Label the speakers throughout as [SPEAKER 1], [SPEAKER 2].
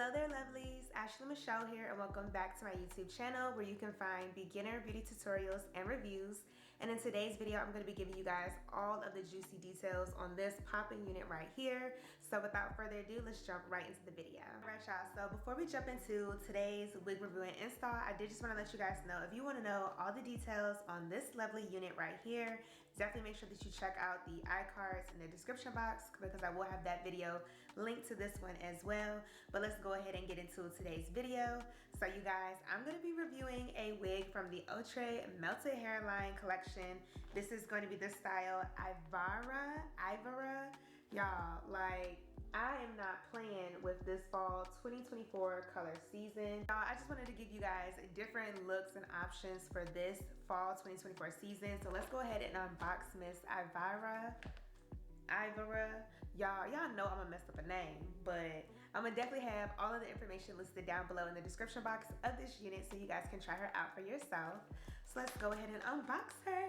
[SPEAKER 1] Hello there lovelies, Ashley Michelle here and welcome back to my YouTube channel where you can find beginner beauty tutorials and reviews. And in today's video, I'm going to be giving you guys all of the juicy details on this popping unit right here. So without further ado, let's jump right into the video. Alright y'all, so before we jump into today's wig review and install, I did just want to let you guys know if you want to know all the details on this lovely unit right here, definitely make sure that you check out the iCards in the description box because I will have that video linked to this one as well. But let's go ahead and get into today's video. So you guys, I'm going to be reviewing a wig from the Outre Melted Hairline collection. This is going to be the style Ivara. Y'all, like, I am not playing with this fall 2024 color season. I just wanted to give you guys different looks and options for this fall 2024 season. So let's go ahead and unbox Miss Ivara. Y'all know I'm gonna mess up a name, but I'm gonna definitely have all of the information listed down below in the description box of this unit so you guys can try her out for yourself. So let's go ahead and unbox her.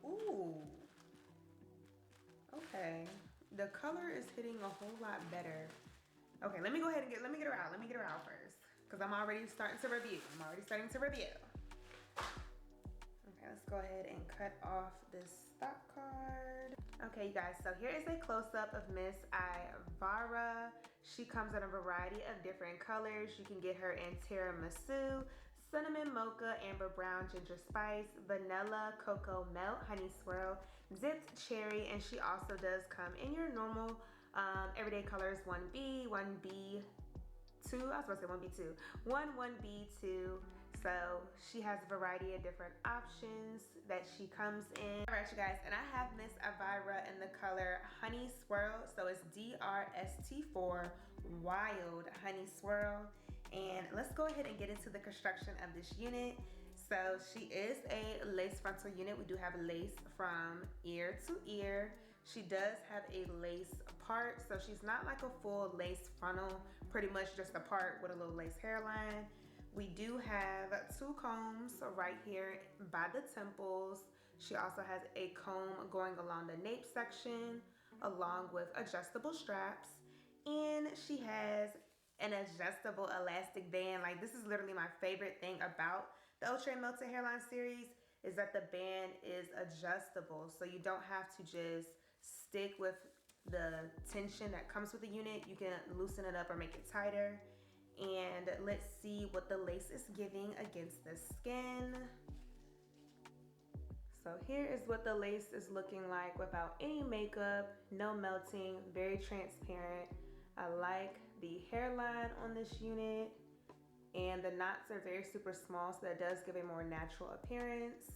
[SPEAKER 1] Ooh, okay, the color is hitting a whole lot better. Okay, let me go ahead and let me get her out first because I'm already starting to review. Okay, let's go ahead and cut off this stock card. Okay, you guys, so here is a close-up of Miss Ivara. She comes in a variety of different colors. You can get her in tiramisu, cinnamon mocha, amber brown, ginger spice, vanilla, cocoa melt, honey swirl, dipped cherry, and she also does come in your normal everyday colors 1B, 1B2, I was supposed to say 1B2, 1B2. So she has a variety of different options that she comes in. All right, you guys, and I have Miss Ivara in the color Honey Swirl. So it's DRST4 Wild Honey Swirl. And let's go ahead and get into the construction of this unit. So she is a lace frontal unit. We do have lace from ear to ear. She does have a lace part. So she's not like a full lace frontal, pretty much just a part with a little lace hairline. We do have two combs right here by the temples. She also has a comb going along the nape section along with adjustable straps. And she has an adjustable elastic band. Like, this is literally my favorite thing about the Outre Melted Hairline series is that the band is adjustable. So you don't have to just stick with the tension that comes with the unit. You can loosen it up or make it tighter. And let's see what the lace is giving against the skin. So here is what the lace is looking like without any makeup, no melting, very transparent. I like the hairline on this unit, and the knots are very super small, so that does give a more natural appearance.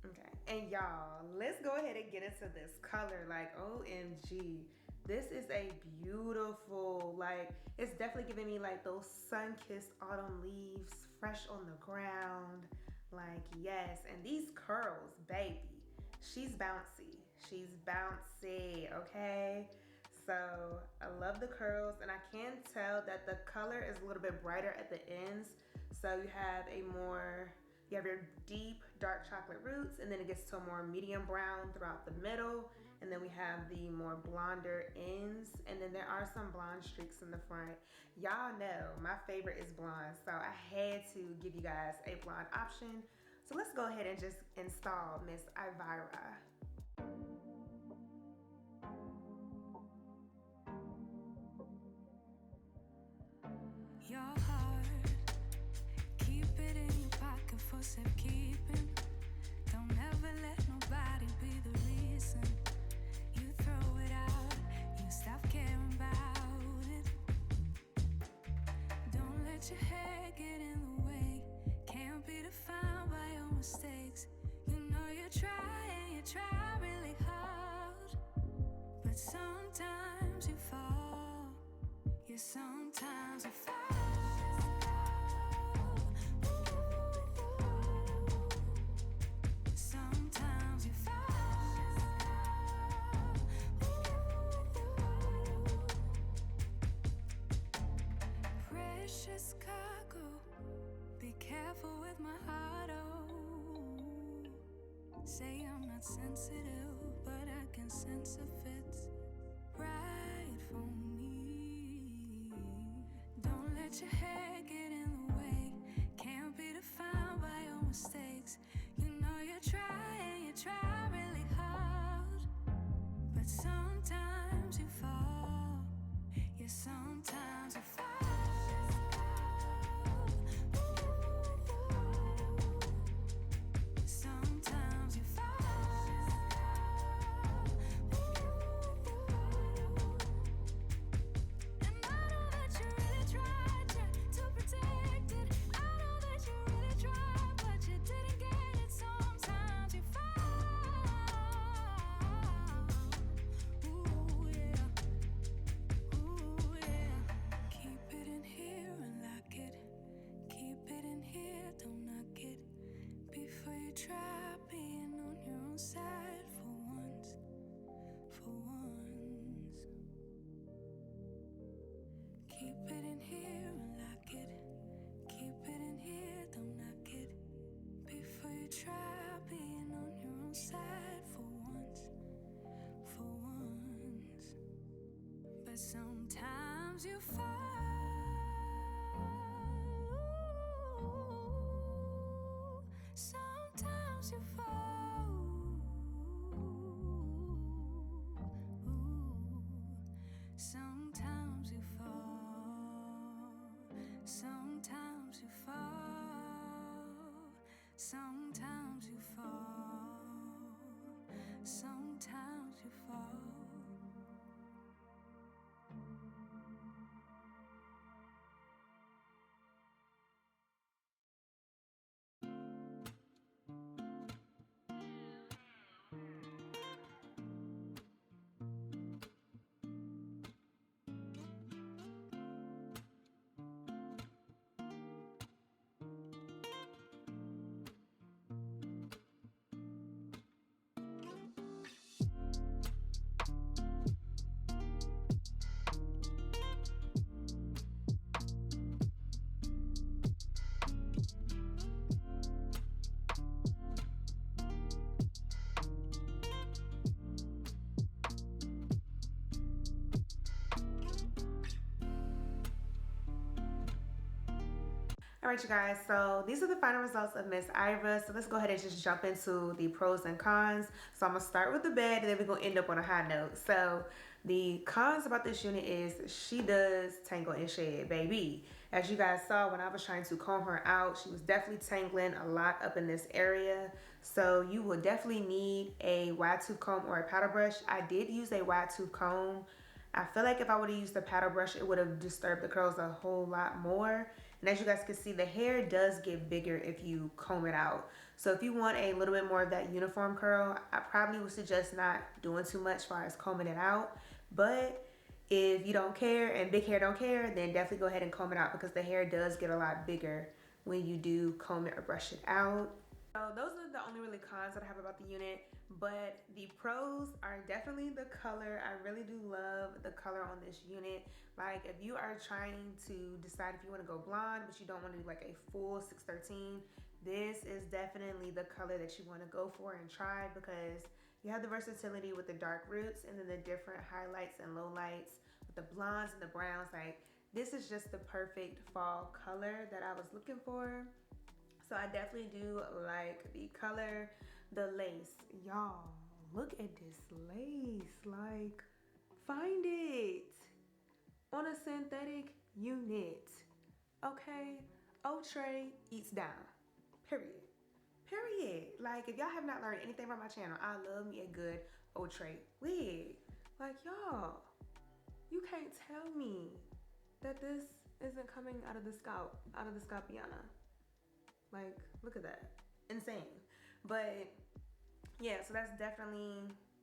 [SPEAKER 1] Okay, and y'all, let's go ahead and get into this color. Like, OMG. This is a beautiful, like, it's definitely giving me like those sun-kissed autumn leaves, fresh on the ground. Like, yes, and these curls, baby, she's bouncy, okay? So I love the curls, and I can tell that the color is a little bit brighter at the ends. So you have your deep dark chocolate roots, and then it gets to a more medium brown throughout the middle, and then we have the more blonder ends, and then there are some blonde streaks in the front. Y'all know my favorite is blonde, so I had to give you guys a blonde option. So let's go ahead and just install Miss Ivara.
[SPEAKER 2] Your heart, keep it in your pocket for safekeeping. Don't ever let nobody be the reason you throw it out, you stop caring about it. Don't let your hair get in the way, can't be defined by your mistakes. You know you try and you try really hard, but sometimes you fall, yeah, sometimes you fall. Sometimes you fall. careful with my heart, oh. Say I'm not sensitive, but I can sense if it's right for me. Don't let your hair get in the way. Can't be defined by your mistakes. You know you try really hard, but sometimes you fall. Yeah, sometimes you fall. Sometimes you fall. And I know that you really tried to protect it. I know that you really tried, but you didn't get it. Sometimes you fall. Ooh, yeah. Ooh, yeah. Keep it in here and lock it. Keep it in here, don't knock it. Before you try being on your own side for once. For once. Keep it in here and lock it. Keep it in here, don't knock it. Before you try being on your own side for once. For once. But sometimes you fall. Sometimes you fall. Sometimes you fall. Sometimes you fall. Sometimes you fall. Sometimes you fall.
[SPEAKER 1] All right, you guys, so these are the final results of Miss Ivara. So let's go ahead and just jump into the pros and cons. So I'm gonna start with the bed and then we're gonna end up on a high note. So the cons about this unit is she does tangle and shed, baby. As you guys saw when I was trying to comb her out, she was definitely tangling a lot up in this area. So you will definitely need a wide tooth comb or a paddle brush. I did use a wide tooth comb. I feel like if I would have used the paddle brush, it would have disturbed the curls a whole lot more. And as you guys can see, the hair does get bigger if you comb it out. So if you want a little bit more of that uniform curl, I probably would suggest not doing too much as far as combing it out. But if you don't care and big hair don't care, then definitely go ahead and comb it out because the hair does get a lot bigger when you do comb it or brush it out. So those are the only really cons that I have about the unit, but the pros are definitely the color. I really do love the color on this unit. Like if you are trying to decide if you want to go blonde, but you don't want to do like a full 613, this is definitely the color that you want to go for and try because you have the versatility with the dark roots and then the different highlights and lowlights with the blondes and the browns. Like this is just the perfect fall color that I was looking for. So I definitely do like the color, the lace. Y'all, look at this lace. Like, find it on a synthetic unit. Okay? Outre eats down. Period. Period. Like, if y'all have not learned anything from my channel, I love me a good Outre wig. Like, y'all, you can't tell me that this isn't coming out of the scalp, out of the scalpiana. Like, look at that. Insane. But yeah, so that's definitely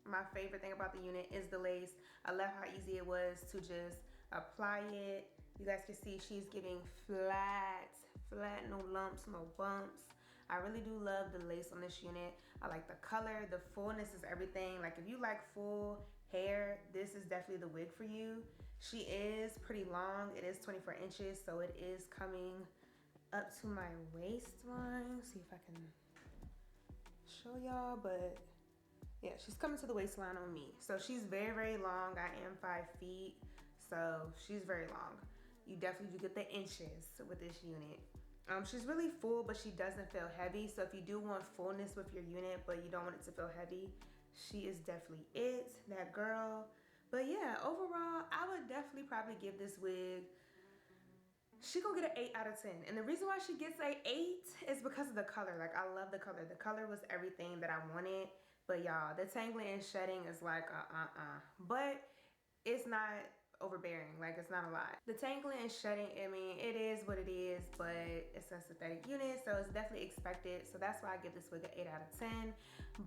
[SPEAKER 1] my favorite thing about the unit is the lace. I love how easy it was to just apply it. You guys can see she's giving flat, no lumps, no bumps. I really do love the lace on this unit. I like the color, the fullness is everything. Like if you like full hair, this is definitely the wig for you. She is pretty long. It is 24 inches, so it is coming up to my waistline. See if I can show y'all, but yeah, she's coming to the waistline on me. So she's very, very long. I am 5 feet, so she's very long. You definitely do get the inches with this unit. She's really full, but she doesn't feel heavy. So if you do want fullness with your unit, but you don't want it to feel heavy, she is definitely it, that girl. But yeah, overall, I would definitely probably give this wig, she gonna get an 8 out of 10. And the reason why she gets an 8 is because of the color. Like, I love the color. The color was everything that I wanted. But y'all, the tangling and shedding is like but it's not overbearing. Like, it's not a lot. The tangling and shedding, I mean, it is what it is, but it's a synthetic unit, so it's definitely expected. So that's why I give this wig an 8 out of 10.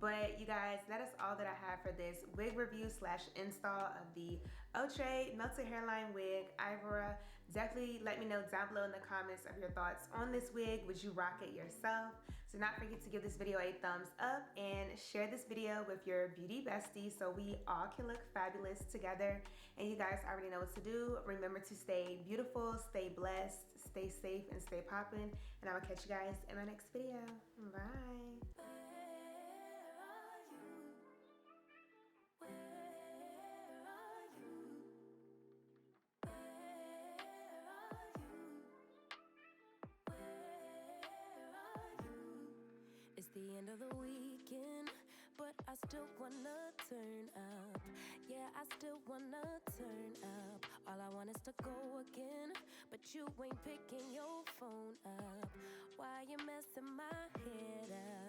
[SPEAKER 1] But you guys, that is all that I have for this wig review slash install of the Outre Melted Hairline wig, Ivara. Definitely let me know down below in the comments of your thoughts on this wig. Would you rock it yourself? Do not forget to give this video a thumbs up and share this video with your beauty besties so we all can look fabulous together. And you guys already know what to do. Remember to stay beautiful, stay blessed, stay safe, and stay poppin'. And I will catch you guys in my next video. Bye.
[SPEAKER 2] It's the end of the weekend, but I still wanna turn up. Yeah, I still wanna turn up. All I want is to go again, but you ain't picking your phone up. Why you messing my head up?